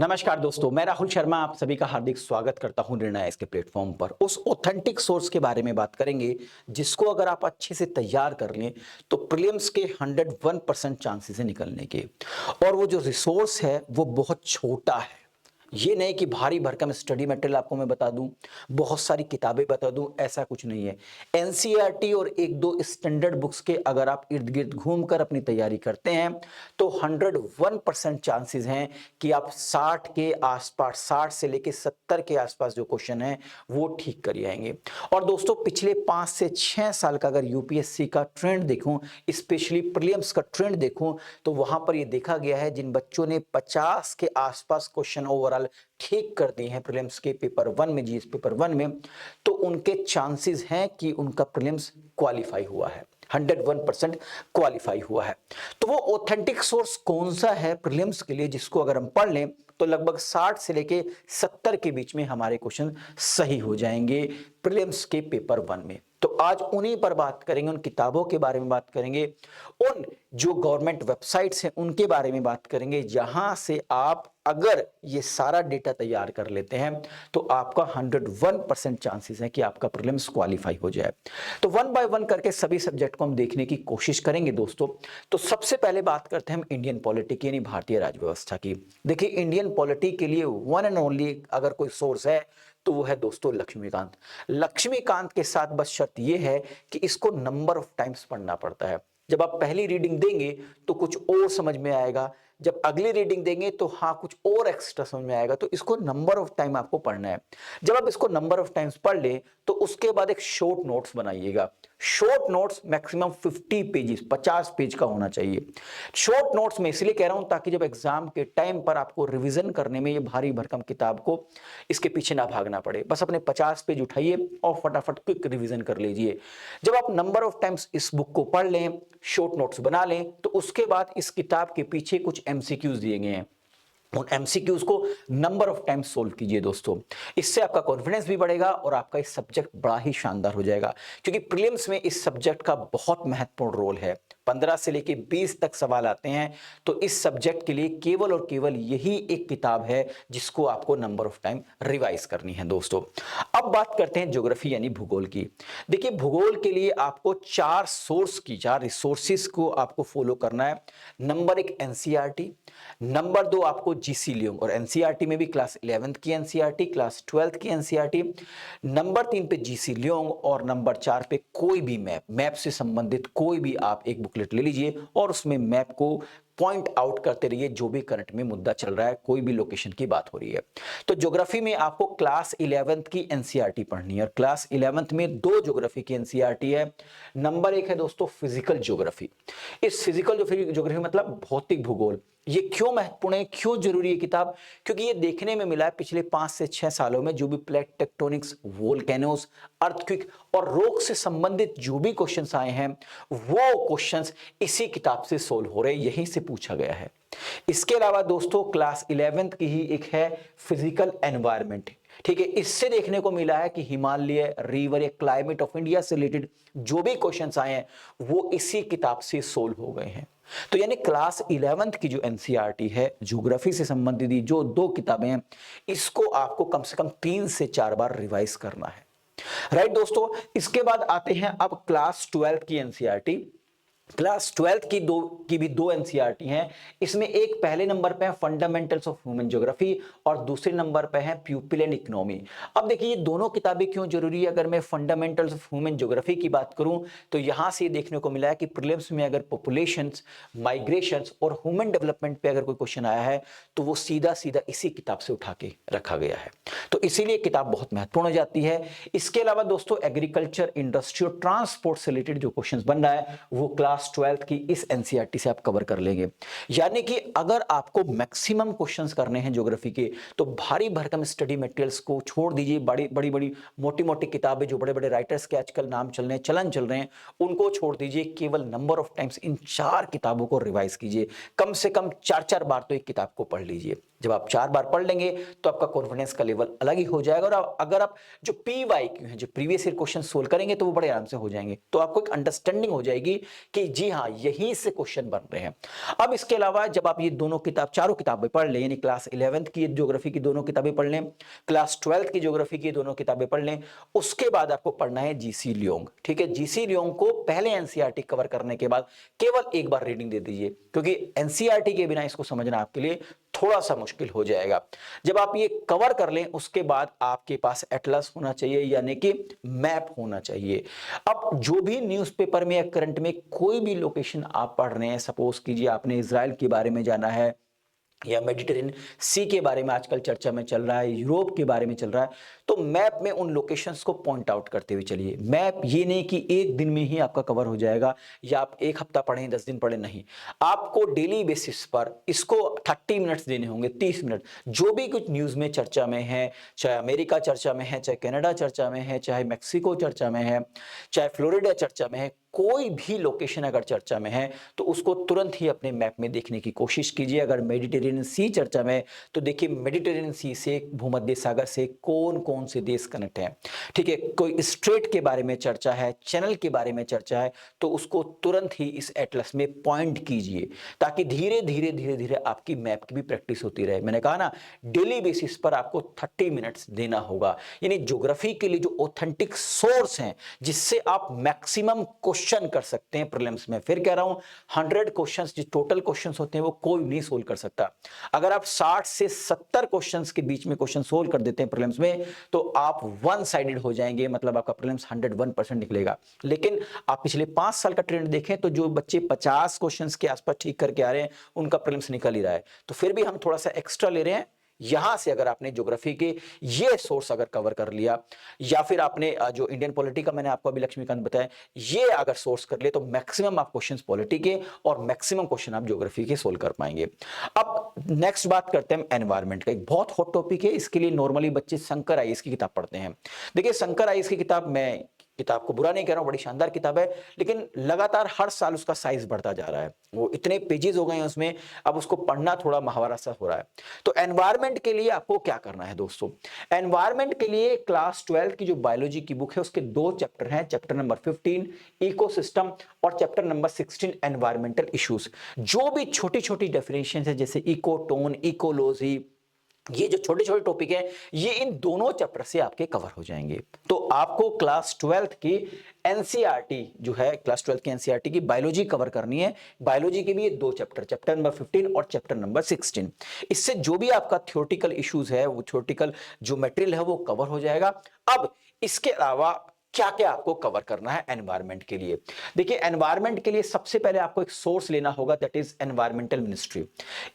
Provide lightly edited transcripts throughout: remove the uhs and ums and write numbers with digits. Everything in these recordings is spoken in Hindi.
नमस्कार दोस्तों, मैं राहुल शर्मा आप सभी का हार्दिक स्वागत करता हूं निर्णय इसके प्लेटफॉर्म पर। उस ऑथेंटिक सोर्स के बारे में बात करेंगे जिसको अगर आप अच्छे से तैयार कर लें तो प्रीलिम्स के 101% चांसेस है निकलने के। और वो जो रिसोर्स है वो बहुत छोटा है। ये नहीं कि भारी भरकम स्टडी मटेरियल आपको मैं बता दूं, बहुत सारी किताबें बता दूं, ऐसा कुछ नहीं है। एनसीईआरटी और एक दो स्टैंडर्ड बुक्स के अगर आप इर्द गिर्द घूमकर अपनी तैयारी करते हैं तो 101% चांसेस हैं कि आप 60 के आसपास, 60 से लेके 70 के आसपास जो क्वेश्चन है वो ठीक कर आएंगे। और दोस्तों पिछले 5 से 6 साल का अगर यूपीएससी का ट्रेंड देखूं, स्पेशली प्रीलिम्स का ट्रेंड देखूं, तो वहां पर ये देखा गया है जिन बच्चों ने 50 के आसपास क्वेश्चन ओवरऑल ठीक कर दिए हैं प्रीलिम्स के पेपर 1 में, जीएस पेपर 1 में, तो उनके चांसेस हैं कि उनका प्रीलिम्स क्वालिफाई हुआ है, 101% क्वालिफाई हुआ है। तो वो ऑथेंटिक सोर्स कौन सा है प्रीलिम्स के लिए जिसको अगर हम पढ़ लें तो लगभग 60 से लेके 70 के बीच में हमारे क्वेश्चन सही हो जाएंगे प्रीलिम्स के पेपर 1 में। तो आज उन्हीं पर बात करेंगे, उन किताबों के बारे में बात करेंगे, उन जो गवर्नमेंट वेबसाइट्स हैं उनके बारे में बात करेंगे, जहां से आप अगर ये सारा डेटा तैयार कर लेते हैं तो आपका 101% चांसेस है कि आपका प्रीलिम्स क्वालिफाई हो जाए। तो वन बाय वन करके सभी सब्जेक्ट को हम देखने की कोशिश करेंगे दोस्तों। तो सबसे पहले बात करते हैं हम इंडियन पॉलिटी की, यानी भारतीय राजव्यवस्था की। देखिए इंडियन पॉलिटी के लिए वन एंड ओनली अगर कोई सोर्स है तो वो है दोस्तों लक्ष्मीकांत। लक्ष्मीकांत के साथ बस शर्त ये है कि इसको नंबर ऑफ टाइम्स पढ़ना पड़ता है। जब आप पहली रीडिंग देंगे तो कुछ और समझ में आएगा, जब अगली रीडिंग देंगे तो हाँ कुछ और एक्स्ट्रा समझ में आएगा। तो इसको नंबर ऑफ टाइम आपको पढ़ना है। जब आप इसको नंबर ऑफ टाइम्स पढ़ लें तो उसके बाद एक शॉर्ट नोट्स बनाइएगा। Short notes maximum 50 pages, 50 page का होना चाहिए। शॉर्ट नोट्स में इसलिए कह रहा हूं ताकि जब एग्जाम के टाइम पर आपको रिवीजन करने में ये भारी भरकम किताब को इसके पीछे ना भागना पड़े, बस अपने 50 पेज उठाइए और फटाफट क्विक रिवीजन कर लीजिए। जब आप नंबर ऑफ टाइम्स इस बुक को पढ़ लें, शॉर्ट नोट्स बना लें, तो उसके बाद इस किताब के पीछे कुछ एमसीक्यूज दिए गए हैं, उन एमसीक्यूज को नंबर ऑफ टाइम्स सोल्व कीजिए दोस्तों। इससे आपका कॉन्फिडेंस भी बढ़ेगा और आपका इस सब्जेक्ट बड़ा ही शानदार हो जाएगा, क्योंकि प्रीलिम्स में इस सब्जेक्ट का बहुत महत्वपूर्ण रोल है। 15 से लेके 20 तक सवाल आते हैं, तो इस सब्जेक्ट के लिए केवल और केवल यही एक किताब है जिसको आपको नंबर ऑफ टाइम रिवाइज करनी है दोस्तों। अब बात करते हैं ज्योग्राफी यानी भूगोल की। देखिए भूगोल के लिए आपको 4 सोर्स की, 4 रिसोर्सेस को आपको फॉलो करना है। नंबर 1 एनसीईआरटी, नंबर 2 आपको जीसी लियोंग, और एनसीईआरटी में भी क्लास 11th की एनसीईआरटी, क्लास 12th की एनसीईआरटी। नंबर 3 पे जीसी लियोंग और नंबर 4 पे कोई भी मैप से संबंधित कोई भी आप एक बुकलेट ले लीजिए और उसमें मैप को पॉइंट आउट करते रहिए, जो भी करंट में मुद्दा चल रहा है, कोई भी लोकेशन की बात हो रही है। तो ज्योग्राफी में आपको क्लास 11th की एनसीईआरटी पढ़नी है, और क्लास 11th में 2 ज्योग्राफी की एनसीईआरटी है। नंबर 1 है दोस्तों फिजिकल ज्योग्राफी। इस फिजिकल ज्योग्राफी मतलब भौतिक भूगोल। ये क्यों महत्वपूर्ण है, क्यों जरूरी है किताब? क्योंकि ये देखने में मिला है पिछले 5 से 6 सालों में जो भी प्लेट टेक्टोनिक्स, वोल्केनोस, अर्थक्वेक और रॉक से संबंधित जो भी क्वेश्चंस आए हैं वो क्वेश्चंस इसी किताब से सोल्व हो रहे हैं, यहीं से पूछा गया है। इसके अलावा दोस्तों क्लास 11th की ही एक है फिजिकल एनवायरनमेंट। ठीक है, इससे देखने को मिला है कि हिमालय, रिवर या क्लाइमेट ऑफ इंडिया से रिलेटेड जो भी क्वेश्चंस आए हैं वो इसी किताब से सोल्व हो गए हैं। तो यानी क्लास 11th की जो एनसीईआरटी है ज्योग्राफी से संबंधित जो 2 किताबें हैं, इसको आपको कम से कम 3 से 4 बार रिवाइज करना है। राइट दोस्तों, इसके बाद आते हैं अब क्लास 12th की एनसीईआरटी। क्लास 12th की भी 2 एनसीईआरटी हैं। इसमें एक पहले नंबर पे है फंडामेंटल्स ऑफ ह्यूमन ज्योग्राफी और दूसरे नंबर पे है प्यूपिल एंड इकोनॉमी। अब देखिए ये दोनों किताबें क्यों जरूरी है। अगर मैं फंडामेंटल्स ऑफ ह्यूमन ज्योग्राफी की बात करूं तो यहां से देखने को मिला है कि प्रीलिम्स में अगर पॉपुलेशंस, माइग्रेशंस और ह्यूमन डेवलपमेंट पे अगर कोई क्वेश्चन आया है तो वो सीधा सीधा इसी किताब से उठा के रखा गया है। तो इसीलिए किताब बहुत महत्वपूर्ण हो जाती है। इसके अलावा दोस्तों एग्रीकल्चर, इंडस्ट्री और ट्रांसपोर्ट से रिलेटेड जो क्वेश्चन बन रहा है वो क्लास 12th की इस एनसीईआरटी से आप कवर कर लेंगे। यानी कि अगर आपको मैक्सिमम क्वेश्चंस करने हैं ज्योग्राफी के तो भारी भरकम स्टडी मटेरियल्स को छोड़ दीजिए। बड़ी बड़ी मोटी मोटी किताबें जो बड़े बड़े राइटर्स के आजकल नाम चल रहे हैं, चलन चल रहे हैं, उनको छोड़ दीजिए। केवल नंबर ऑफ टाइम्स इन 4 किताबों को रिवाइज कीजिए। कम से कम 4-4 बार तो एक किताब को पढ़ लीजिए। जब आप 4 बार पढ़ लेंगे तो आपका कॉन्फिडेंस का लेवल अलग ही हो जाएगा। और अगर आप जो पीवाईक्यू है, जो प्रीवियस ईयर क्वेश्चन सोल्व करेंगे तो वो बड़े आराम से हो जाएंगे। तो आपको एक अंडरस्टैंडिंग हो जाएगी कि जी हाँ, यहीं से क्वेश्चन बन रहे हैं। अब इसके अलावा जब आप ये दोनों किताब, चारों किताबें पढ़ लें, यानी क्लास 11th की ज्योग्राफी की दोनों किताबें पढ़ लें, क्लास 12th की ज्योग्राफी की दोनों किताबें पढ़ लें, उसके बाद आपको पढ़ना है जीसी लियोंग। ठीक है, जीसी लियोंग को पहले एनसीईआरटी कवर करने के बाद केवल एक बार रीडिंग दे दीजिए, क्योंकि एनसीईआरटी के बिना इसको समझना आपके लिए थोड़ा सा मुश्किल हो जाएगा। जब आप ये कवर कर लें उसके बाद आपके पास एटलस होना चाहिए, यानी कि मैप होना चाहिए। अब जो भी न्यूज़पेपर में या करंट में कोई भी लोकेशन आप पढ़ रहे हैं, सपोज कीजिए आपने इजराइल के बारे में जाना है या मेडिटेरेनियन सी के बारे में आजकल चर्चा में चल रहा है, यूरोप के बारे में चल रहा है, तो मैप में उन लोकेशंस को पॉइंट आउट करते हुए चलिए। मैप ये नहीं कि एक दिन में ही आपका कवर हो जाएगा या आप एक हफ्ता पढ़ें 10 दिन पढ़ें, नहीं, आपको डेली बेसिस पर इसको 30 मिनट्स देने होंगे, 30 मिनट। जो भी कुछ न्यूज़ में चर्चा में है, चाहे अमेरिका चर्चा में है, चाहे कनाडा चर्चा में है, चाहे मैक्सिको चर्चा में है, चाहे फ्लोरिडा चर्चा में है, कोई भी लोकेशन अगर चर्चा में है तो उसको तुरंत ही अपने मैप में देखने की कोशिश कीजिए। अगर मेडिटेरेनियन सी चर्चा में, तो देखिए मेडिटेरेनियन सी से, भूमध्य सागर से कौन कौन से देश कनेक्ट हैं। ठीक है, कोई स्ट्रेट के बारे में चर्चा है, चैनल के बारे में चर्चा है, तो उसको तुरंत ही इस एटलस में पॉइंट कीजिए, ताकि धीरे धीरे धीरे धीरे आपकी मैप की भी प्रैक्टिस होती रहे। मैंने कहा ना, डेली बेसिस पर आपको 30 मिनट्स देना होगा, यानी ज्योग्राफी के लिए जो ऑथेंटिक सोर्स हैं, जिससे आप मैक्सिमम क्वेश्चन कर सकते हैं प्रीलिम्स में। फिर कह रहा हूं, 100 क्वेश्चंस जो टोटल क्वेश्चंस होते हैं वो कोई नहीं सोल्व कर सकता। अगर आप 60 से 70 क्वेश्चंस के बीच में क्वेश्चन सोल्व कर देते हैं प्रीलिम्स में, तो आप वन साइडेड हो जाएंगे, मतलब आपका प्रीलिम्स 101% निकलेगा। लेकिन आप पिछले 5 साल का ट्रेंड देखें तो जो बच्चे 50 क्वेश्चंस के आसपास ठीक करके आ रहे हैं, उनका प्रीलिम्स निकल ही रहा है। तो फिर भी हम थोड़ा सा एक्स्ट्रा ले रहे हैं। यहां से अगर आपने ज्योग्राफी के ये सोर्स अगर कवर कर लिया, या फिर आपने जो इंडियन पॉलिटी का मैंने आपको अभी लक्ष्मीकांत बताया, ये अगर सोर्स कर ले, तो मैक्सिमम आप क्वेश्चंस पॉलिटी के और मैक्सिमम क्वेश्चन आप ज्योग्राफी के सोल्व कर पाएंगे। अब नेक्स्ट बात करते हैं एनवायरनमेंट का। एक बहुत हॉट टॉपिक है, इसके लिए नॉर्मली बच्चे शंकर आईएएस की किताब पढ़ते हैं। देखिए, शंकर आईएएस की किताब, मैं किताब को बुरा नहीं कह रहा हूं, बड़ी शानदार किताब है, लेकिन लगातार हर साल उसका साइज बढ़ता जा रहा है। वो इतने पेजेस हो गए हैं उसमें, अब उसको पढ़ना थोड़ा महावरा सा हो रहा है। तो एनवायरनमेंट के लिए आपको क्या करना है दोस्तों? एनवायरनमेंट के लिए क्लास 12 की जो बायोलॉजी की बुक है, उसके 2 चैप्टर हैं, चैप्टर नंबर 15 इकोसिस्टम और चैप्टर नंबर 16 एनवायरमेंटल इश्यूज। जो भी छोटी छोटी डेफिनेशन है, जैसे इकोटोन, इकोलॉजी, ये जो छोटे छोटे टॉपिक है, ये इन दोनों चैप्टर से आपके कवर हो जाएंगे। तो आपको क्लास 12 की एनसीईआरटी जो है, क्लास 12 की एनसीईआरटी की बायोलॉजी कवर करनी है। बायोलॉजी के भी ये 2 चैप्टर, चैप्टर नंबर 15 और चैप्टर नंबर 16। इससे जो भी आपका थ्योरेटिकल इश्यूज है, वो थ्योरेटिकल जो मटेरियल है वो कवर हो जाएगा। अब इसके अलावा क्या क्या आपको कवर करना है एनवायरनमेंट के लिए? देखिए, एनवायरनमेंट के लिए सबसे पहले आपको एक सोर्स लेना होगा, दैट इज एनवायरमेंटल मिनिस्ट्री।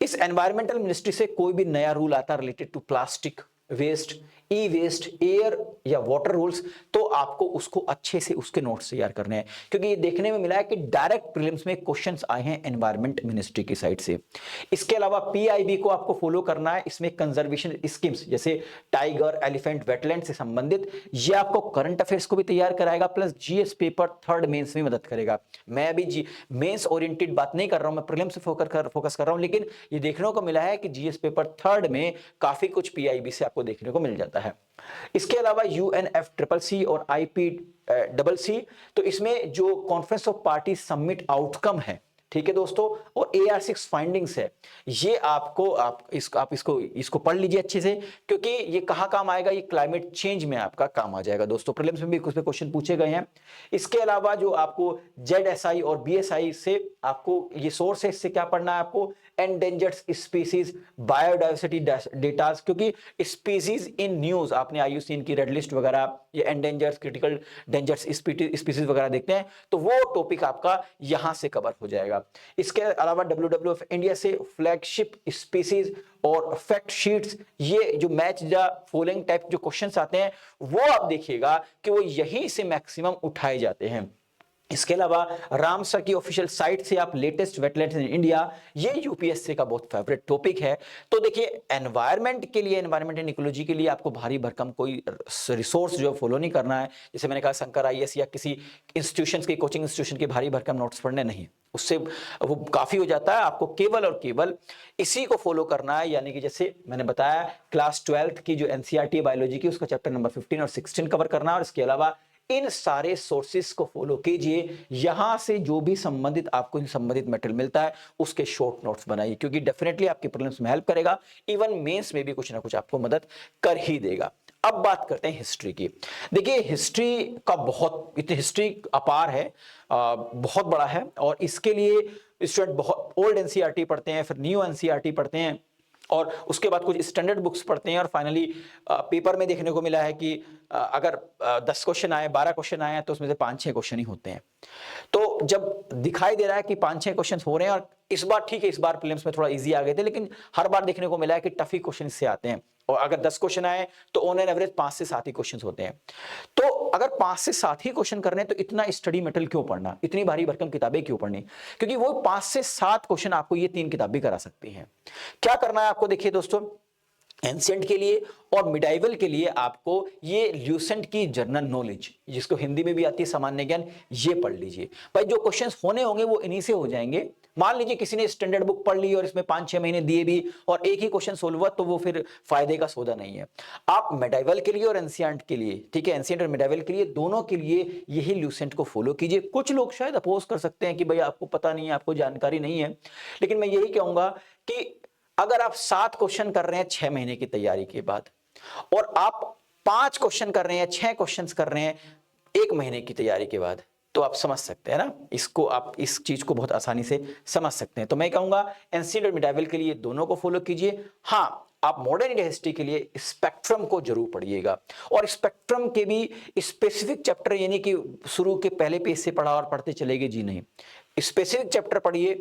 इस एनवायरमेंटल मिनिस्ट्री से कोई भी नया रूल आता है related to plastic waste, e waste, air या वाटर रूल्स, तो आपको उसको अच्छे से उसके नोट्स तैयार करने हैं, क्योंकि ये देखने में मिला है कि डायरेक्ट प्रीलिम्स में क्वेश्चंस आए हैं एनवायरमेंट मिनिस्ट्री की साइड से। इसके अलावा पीआईबी को आपको फॉलो करना है, इसमें कंजर्वेशन स्कीम्स जैसे टाइगर, एलिफेंट, वेटलैंड से संबंधित, ये आपको करंट अफेयर्स को भी तैयार कराएगा, plus GS paper 3rd mains में मदद करेगा। मैं अभी जी मेंस ओरिएंटेड बात नहीं कर रहा हूं, मैं प्रीलिम्स से फोकस कर रहा हूं, लेकिन ये देखने को मिला है कि जीएस पेपर 3rd में काफी कुछ पीआईबी से आपको देखने को मिल जाता है। इसके अलावा यूएनएफसीसीसी और आईपीसीसी, तो इसमें जो conference of party summit outcome है, ठीक है दोस्तों, और AR6 फाइंडिंग्स है, ये आप इसको पढ़ लीजिए अच्छे से, क्योंकि ये कहां काम आएगा, ये क्लाइमेट चेंज में आपका काम आ जाएगा दोस्तों। प्रीलिम्स में भी कुछ क्वेश्चन पूछे गए हैं। इसके अलावा जो आपको ZSI और BSI से आपको ये सोर्स है, इससे क्या पढ़ना है आपको? एंडेंजर्ड स्पीसीज बायोडायवर्सिटी डेटा, क्योंकि स्पीसीज इन न्यूज आपने IUCN की रेड लिस्ट वगैरह, ये एंडेंजर्ड, क्रिटिकल डेंजर्ड स्पीसीज वगैरह देखते हैं, तो वो टॉपिक आपका यहां से कवर हो जाएगा। इसके अलावा WWF इंडिया से फ्लैगशिप स्पीसीज और फैक्ट शीट्स, ये जो मैच द फॉलोइंग टाइप जो क्वेश्चंस आते हैं, वो आप देखिएगा कि वो यहीं से मैक्सिमम उठाए जाते हैं। इसके अलावा रामसर की ऑफिशियल साइट से आप लेटेस्ट वेटलैंड्स इन इंडिया, ये यूपीएससी का बहुत फेवरेट टॉपिक है। तो देखिए, एनवायरनमेंट के लिए, एनवायरनमेंट एंड इकोलॉजी के लिए आपको भारी भरकम कोई रिसोर्स जो फॉलो नहीं करना है, जैसे मैंने कहा शंकर आईएएस या किसी इंस्टीट्यूशंस की, कोचिंग इंस्टीट्यूशन के भारी भरकम नोट्स पढ़ने नहीं, उससे वो काफी हो जाता है। आपको केवल और केवल इसी को फॉलो करना है, यानी कि जैसे मैंने बताया क्लास 12th की जो एनसीईआरटी बायोलॉजी की, उसका चैप्टर नंबर 15 और 16 कवर करना है, और इसके अलावा इन सारे सोर्सेस को फॉलो कीजिए, यहां से जो भी संबंधित आपको संबंधित मटेरियल मिलता है उसके शॉर्ट नोट्स बनाइए, क्योंकि डेफिनेटली आपके प्रीलिम्स में हेल्प करेगा, इवन मेंस में भी कुछ ना कुछ आपको मदद कर ही देगा। अब बात करते हैं हिस्ट्री की। देखिए हिस्ट्री का बहुत, इतनी हिस्ट्री अपार है, बहुत बड़ा है, और इसके लिए स्टूडेंट बहुत ओल्ड एनसीईआरटी पढ़ते हैं, फिर न्यू एनसीईआरटी पढ़ते हैं, और उसके बाद कुछ स्टैंडर्ड बुक्स पढ़ते हैं, और फाइनली पेपर में देखने को मिला है कि अगर 10 क्वेश्चन आए, 12 क्वेश्चन आए तो उसमें से 5-6 क्वेश्चन ही होते हैं। तो जब दिखाई दे रहा है कि 5-6 क्वेश्चन हो रहे हैं, और इस बार ठीक है, इस बार प्रीलिम्स में थोड़ा इजी आ गए थे, लेकिन हर बार देखने को मिला है कि टफ ही क्वेश्चन इससे आते हैं, और अगर 10 क्वेश्चन आए तो ऑन एन एवरेज 5 से 7 ही क्वेश्चन होते हैं। तो अगर 5 से 7 ही क्वेश्चन करने हैं तो इतना स्टडी मटेरियल क्यों पढ़ना, इतनी भारी भरकम किताबें क्यों पढ़नी, क्योंकि वो 5 से 7 क्वेश्चन आपको ये 3 किताबें करा सकती हैं। क्या करना है आपको, देखिए दोस्तों, एंशिएंट के लिए और मिडाइवल के लिए आपको ये ल्यूसेंट की जर्नल नॉलेज, जिसको हिंदी में भी आती है सामान्य ज्ञान, ये पढ़ लीजिए भाई। जो क्वेश्चंस होने होंगे वो इन्हीं से हो जाएंगे। मान लीजिए किसी ने स्टैंडर्ड बुक पढ़ ली और इसमें 5-6 महीने दिए भी और एक ही क्वेश्चन सोल्व हुआ, तो वो फिर फायदे का सौदा नहीं है। आप मिडाइवल के लिए और एंशिएंट के लिए, ठीक है, एंशिएंट और मिडाइवल के लिए, दोनों के लिए यही ल्यूसेंट को फॉलो कीजिए। कुछ लोग शायद अपोज कर सकते हैं कि भाई आपको पता नहीं है, आपको जानकारी नहीं है, लेकिन मैं यही कहूंगा कि अगर आप 7 क्वेश्चन कर रहे हैं 6 महीने की तैयारी के बाद, और आप 5 क्वेश्चन कर रहे हैं, 6 क्वेश्चन कर रहे हैं 1 महीने की तैयारी के बाद, तो आप समझ सकते हैं ना इसको, आप इस चीज को बहुत आसानी से समझ सकते हैं। तो मैं कहूंगा एंशिएंट और मिडाइवल के लिए दोनों को फॉलो कीजिए। हाँ, आप मॉडर्न इंडिया हिस्ट्री के लिए स्पेक्ट्रम को जरूर पढ़िएगा, और स्पेक्ट्रम के भी स्पेसिफिक चैप्टर, यानी कि शुरू के पहले पेज से पढ़ा और पढ़ते चलेंगे जी नहीं, स्पेसिफिक चैप्टर पढ़िए,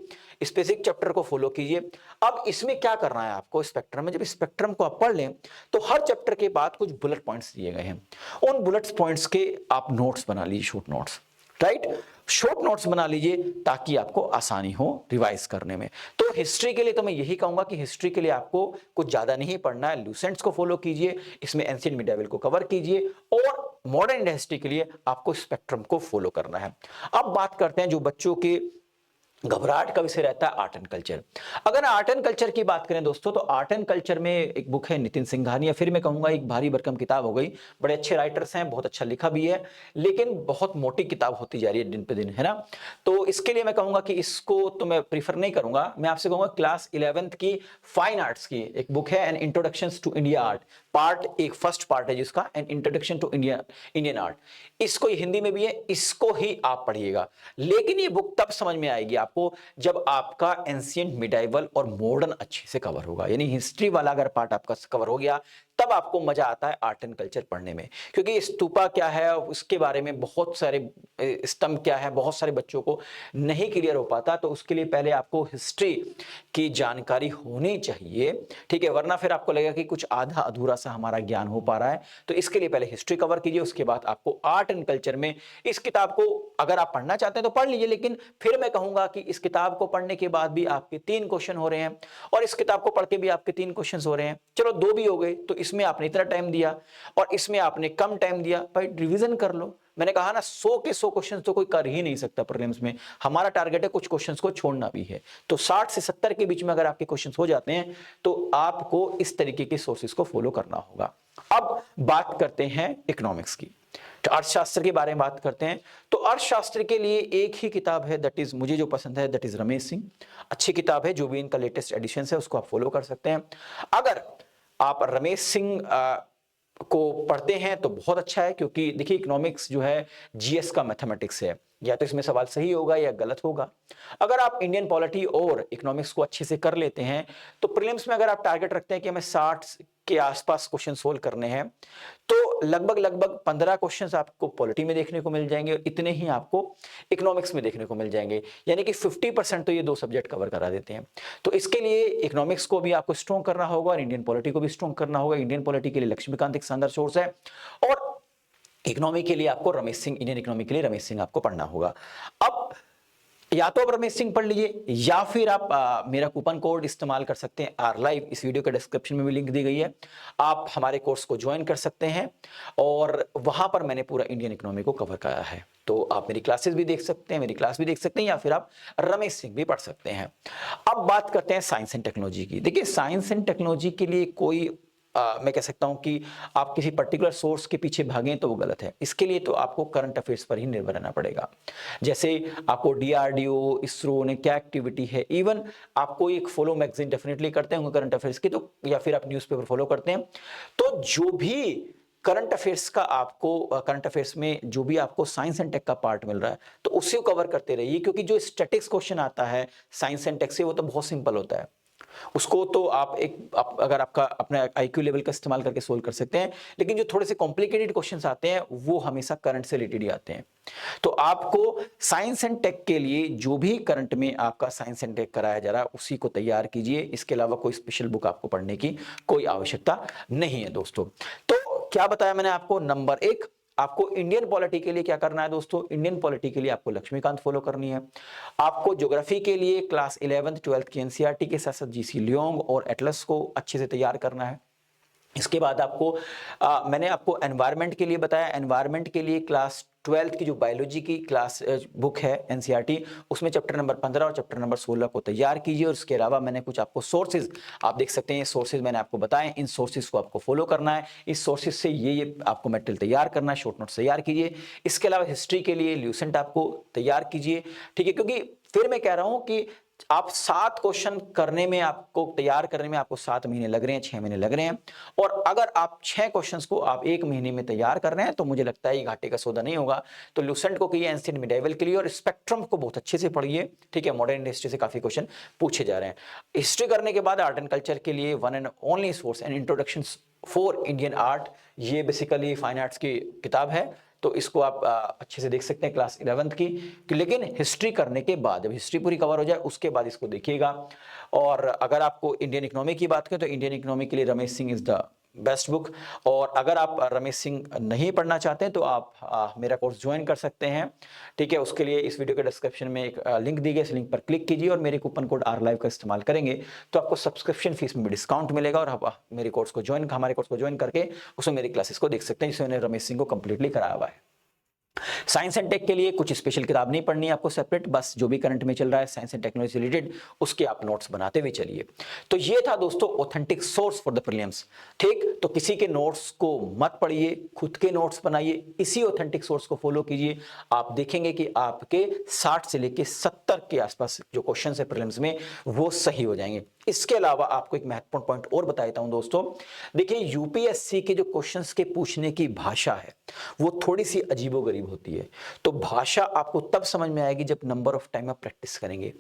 स्पेसिफिक चैप्टर को फॉलो कीजिए। अब इसमें क्या करना है आपको, स्पेक्ट्रम में जब स्पेक्ट्रम को आप पढ़ लें तो हर चैप्टर के बाद कुछ बुलेट पॉइंट्स दिए गए हैं, उन बुलेट पॉइंट्स के आप नोट्स बना लीजिए, short notes, right, short notes बना लीजिए ताकि आपको आसानी हो रिवाइज करने में। तो हिस्ट्री के लिए तो मैं यही कहूंगा कि हिस्ट्री के लिए आपको कुछ ज्यादा नहीं पढ़ना है, ल्यूसेंट्स को फॉलो कीजिए, इसमें एंशिएंट मिडाइवल को कवर कीजिए, और मॉडर्न इंडिया हिस्ट्री के लिए आपको स्पेक्ट्रम को फॉलो करना है। अब बात करते हैं जो बच्चों के घबराहट का विषय रहता है, आर्ट एंड कल्चर। अगर आर्ट एंड कल्चर की बात करें दोस्तों, तो आर्ट एंड कल्चर में एक बुक है नितिन सिंघानिया, फिर मैं कहूंगा एक भारी भरकम किताब हो गई। बड़े अच्छे राइटर्स हैं, बहुत अच्छा लिखा भी है, लेकिन बहुत मोटी किताब होती जा रही है दिन पे दिन, है ना। तो इसके लिए मैं कहूंगा कि इसको तो मैं प्रीफर नहीं करूंगा। मैं आपसे कहूंगा क्लास 11th की फाइन आर्ट्स की एक बुक है, an introduction to India art, part एक, फर्स्ट पार्ट है जिसका an introduction to Indian art. इसको हिंदी में भी है, इसको ही आप पढ़िएगा। लेकिन ये बुक तब समझ में आएगी आपको जब आपका एंशिएंट, मिडाइवल और मॉडर्न अच्छे से कवर होगा, यानी हिस्ट्री वाला अगर पार्ट आपका कवर हो गया, तब आपको मजा आता है आर्ट एंड कल्चर पढ़ने में। क्योंकि स्तूपा क्या है, उसके बारे में बहुत सारे, स्तंभ क्या है, बहुत सारे बच्चों को नहीं क्लियर हो पाता। तो उसके लिए पहले आपको हिस्ट्री की जानकारी होनी चाहिए, ठीक है, वरना फिर आपको लगेगा कि कुछ आधा अधूरा सा हमारा ज्ञान हो पा रहा है। तो इसके लिए पहले हिस्ट्री कवर कीजिए, उसके बाद आपको आर्ट एंड कल्चर में इस किताब को अगर आप पढ़ना चाहते हैं तो पढ़ लीजिए। लेकिन फिर मैं कहूंगा कि इस किताब को पढ़ने के बाद भी आपके 3 क्वेश्चन हो रहे हैं, और इस किताब को पढ़ के भी आपके 3 क्वेश्चन हो रहे हैं, चलो 2 भी हो गए, तो इसमें आपने इतना टाइम दिया और इसमें आपने कम टाइम दिया, भाई रिवीजन कर लो। मैंने कहा ना 100 के 100 क्वेश्चंस तो कोई कर ही नहीं सकता प्रीलिम्स में, हमारा टारगेट है कुछ क्वेश्चंस को छोड़ना भी है। तो 60 से 70 के बीच में अगर आपके क्वेश्चंस हो जाते हैं तो आपको इस तरीके के सोर्सेस को फॉलो करना होगा। अब बात करते हैं इकोनॉमिक्स की, तो अर्थशास्त्र के बारे में बात करते हैं। तो अर्थशास्त्र के लिए एक ही किताब है, दैट इज, मुझे जो पसंद है, दैट इज रमेश सिंह। अच्छी किताब है, जो भी इनका लेटेस्ट एडिशन है उसको आप फॉलो कर सकते हैं। अगर आप रमेश सिंह को पढ़ते हैं तो बहुत अच्छा है, क्योंकि देखिए इकोनॉमिक्स जो है जीएस का मैथमेटिक्स है, या तो इसमें सवाल सही होगा या गलत होगा। अगर आप इंडियन पॉलिटी और इकोनॉमिक्स को अच्छे से कर लेते हैं तो प्रीलिम्स में अगर आप टारगेट रखते हैं कि हमें 60 के आसपास क्वेश्चन सोल्व करने हैं, तो लगभग 15 क्वेश्चंस आपको पॉलिटी में देखने को मिल जाएंगे और इतने ही आपको इकोनॉमिक्स में देखने को मिल जाएंगे, यानी कि 50% तो ये 2 सब्जेक्ट कवर करा देते हैं। तो इसके लिए इकोनॉमिक्स को भी आपको स्ट्रॉन्ग करना होगा और इंडियन पॉलिटी को भी स्ट्रॉन्ग करना होगा। इंडियन पॉलिटी के लिए लक्ष्मीकांत एक शानदार सोर्स है, और इकोनॉमी के लिए आपको रमेश सिंह, इंडियन इकोनॉमी के लिए रमेश सिंह आपको पढ़ना होगा। अब या तो आप रमेश सिंह पढ़ लीजिए, या फिर आप मेरा कूपन कोड इस्तेमाल कर सकते हैं आर लाइव, इस वीडियो के डिस्क्रिप्शन में भी लिंक दी गई है, आप हमारे कोर्स को ज्वाइन कर सकते हैं, और वहां पर मैंने पूरा इंडियन इकोनॉमी को कवर कराया है। तो आप मेरी क्लासेस भी देख सकते हैं, मेरी क्लास भी देख सकते हैं, या फिर आप रमेश सिंह भी पढ़ सकते हैं। अब बात करते हैं साइंस एंड टेक्नोलॉजी की। देखिए साइंस एंड टेक्नोलॉजी के लिए कोई मैं कह सकता हूं कि आप किसी पर्टिकुलर सोर्स के पीछे भागें तो वो गलत है। इसके लिए तो आपको करंट अफेयर्स पर ही निर्भर रहना पड़ेगा। जैसे आपको डीआरडीओ, इसरो ने क्या एक्टिविटी है, इवन आपको एक फॉलो मैगजीन डेफिनेटली करते होंगे करंट अफेयर्स की, तो या फिर आप न्यूज़पेपर फॉलो करते हैं, तो जो भी करंट अफेयर्स का आपको करंट अफेयर्स में जो भी आपको साइंस एंड टेक का पार्ट मिल रहा है तो उसे कवर करते रहिए, क्योंकि जो स्टैटिक्स क्वेश्चन आता है साइंस एंड टेक से वो तो बहुत सिंपल होता है। उसको तो अगर आपका अपने आईक्यू लेवल का इस्तेमाल करके सोल्व कर सकते हैं, लेकिन जो थोड़े से कॉम्प्लिकेटेड क्वेश्चंस आते हैं वो हमेशा करंट से रिलेटेड ही आते हैं। तो आपको साइंस एंड टेक के लिए जो भी करंट में आपका साइंस एंड टेक कराया जा रहा है उसी को तैयार कीजिए। इसके अलावा कोई स्पेशल बुक आपको पढ़ने की कोई आवश्यकता नहीं है दोस्तों। तो क्या बताया मैंने आपको? नंबर 1, आपको इंडियन पॉलिटी के लिए क्या करना है दोस्तों? इंडियन पॉलिटी के लिए आपको लक्ष्मीकांत फॉलो करनी है। आपको ज्योग्राफी के लिए क्लास 11th 12th की एनसीईआरटी के साथ साथ जीसी लियोंग और एटलस को अच्छे से तैयार करना है। इसके बाद आपको मैंने आपको एनवायरनमेंट के लिए बताया, एनवायरनमेंट के लिए क्लास 12th की जो बायोलॉजी की क्लास बुक है एनसीईआरटी, उसमें चैप्टर नंबर 15 और चैप्टर नंबर 16 को तैयार कीजिए। और इसके अलावा मैंने कुछ आपको सोर्सेज आप देख सकते हैं, ये सोर्सेज मैंने आपको बताए, इन सोर्सेज को आपको फॉलो करना है। इस सोर्सेज से ये आपको मटेरियल तैयार करना है, शॉर्ट नोट्स तैयार कीजिए। इसके अलावा हिस्ट्री के लिए ल्यूसेंट आपको तैयार कीजिए, ठीक है, क्योंकि फिर मैं कह रहा हूं कि आप 7 क्वेश्चन करने में आपको तैयार करने में आपको 7 महीने लग रहे हैं, 6 महीने लग रहे हैं, और अगर आप 6 क्वेश्चंस को आप 1 महीने में तैयार कर रहे हैं तो मुझे लगता है ये घाटे का सौदा नहीं होगा। तो लूसेंट को कहिए, एंशिएंट मिडाइवल के लिए, और स्पेक्ट्रम को बहुत अच्छे से पढ़िए, ठीक है। मॉडर्न हिस्ट्री से काफी क्वेश्चन पूछे जा रहे हैं। हिस्ट्री करने के बाद आर्ट एंड कल्चर के लिए one and only source and introduction for Indian art, ये बेसिकली फाइन आर्ट्स की किताब है, तो इसको आप अच्छे से देख सकते हैं क्लास 11th की। लेकिन हिस्ट्री करने के बाद, जब हिस्ट्री पूरी कवर हो जाए उसके बाद इसको देखिएगा। और अगर आपको इंडियन इकोनॉमी की बात करें तो इंडियन इकोनॉमी के लिए Ramesh Singh is the best book. और अगर आप रमेश सिंह नहीं पढ़ना चाहते हैं तो आप मेरा कोर्स ज्वाइन कर सकते हैं, ठीक है। उसके लिए इस वीडियो के डिस्क्रिप्शन में एक लिंक दी गई, इस लिंक पर क्लिक कीजिए और मेरे कूपन कोड RLive का इस्तेमाल करेंगे तो आपको सब्सक्रिप्शन फीस में भी डिस्काउंट मिलेगा, और आप मेरे कोर्स को हमारे कोर्स को ज्वाइन करके उसमें मेरी क्लासेस को देख सकते हैं, जिसमें मैंने रमेश सिंह को कंप्लीटली कराया हुआ है। साइंस एंड टेक के लिए कुछ स्पेशल किताब नहीं पढ़नी है आपको सेपरेट, बस जो भी करंट में चल रहा है साइंस एंड टेक्नोलॉजी से रिलेटेड उसके आप नोट्स बनाते हुए चलिए। तो ये था दोस्तों authentic source for the prelims, ठीक। तो किसी के नोट्स को मत पढ़िए, खुद के नोट्स बनाइए, इसी ऑथेंटिक सोर्स को फॉलो कीजिए। आप देखेंगे कि आपके 60 से लेके 70 के आसपास जो क्वेश्चन है प्रीलिम्स में वो सही हो जाएंगे। इसके अलावा आपको एक महत्वपूर्ण पॉइंट और बता देता हूं दोस्तों, देखिए यूपीएससी के जो क्वेश्चंस के पूछने की भाषा है वो थोड़ी सी अजीबोगरीब होती है। तो भाषा आपको तब समझ में आएगी जब नंबर ऑफ टाइम आप प्रैक्टिस करेंगे।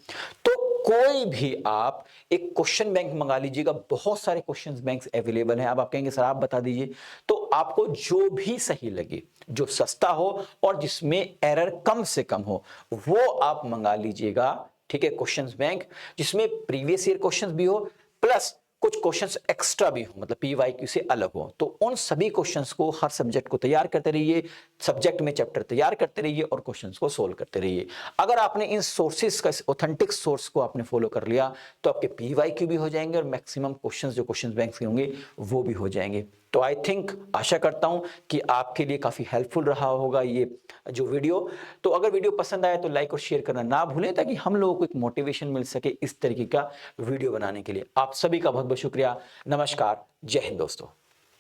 तो कोई भी आप एक क्वेश्चन बैंक मंगा लीजिएगा, बहुत सारे क्वेश्चन बैंक्स अवेलेबल हैं। अब आप कहेंगे सर आप बता दीजिए, तो आपको जो भी सही लगे, जो सस्ता हो और जिसमें एरर कम से कम हो, वो आप मंगा लीजिएगा, ठीक है। क्वेश्चंस बैंक जिसमें प्रीवियस ईयर क्वेश्चंस भी हो प्लस कुछ क्वेश्चंस एक्स्ट्रा भी हो, मतलब पीवाईक्यू से अलग हो। तो उन सभी क्वेश्चंस को हर सब्जेक्ट को तैयार करते रहिए, सब्जेक्ट में चैप्टर तैयार करते रहिए और क्वेश्चंस को सोल्व करते रहिए। अगर आपने इन सोर्सेज का, ऑथेंटिक सोर्स को आपने फॉलो कर लिया तो आपके पीवाईक्यू भी हो जाएंगे और मैक्सिमम क्वेश्चंस जो क्वेश्चन बैंक के होंगे वो भी हो जाएंगे। तो आई थिंक, आशा करता हूं कि आपके लिए काफी हेल्पफुल रहा होगा ये जो वीडियो। तो अगर वीडियो पसंद आए तो लाइक और शेयर करना ना भूलें, ताकि हम लोगों को एक मोटिवेशन मिल सके इस तरीके का वीडियो बनाने के लिए। आप सभी का बहुत बहुत शुक्रिया। नमस्कार, जय हिंद दोस्तों।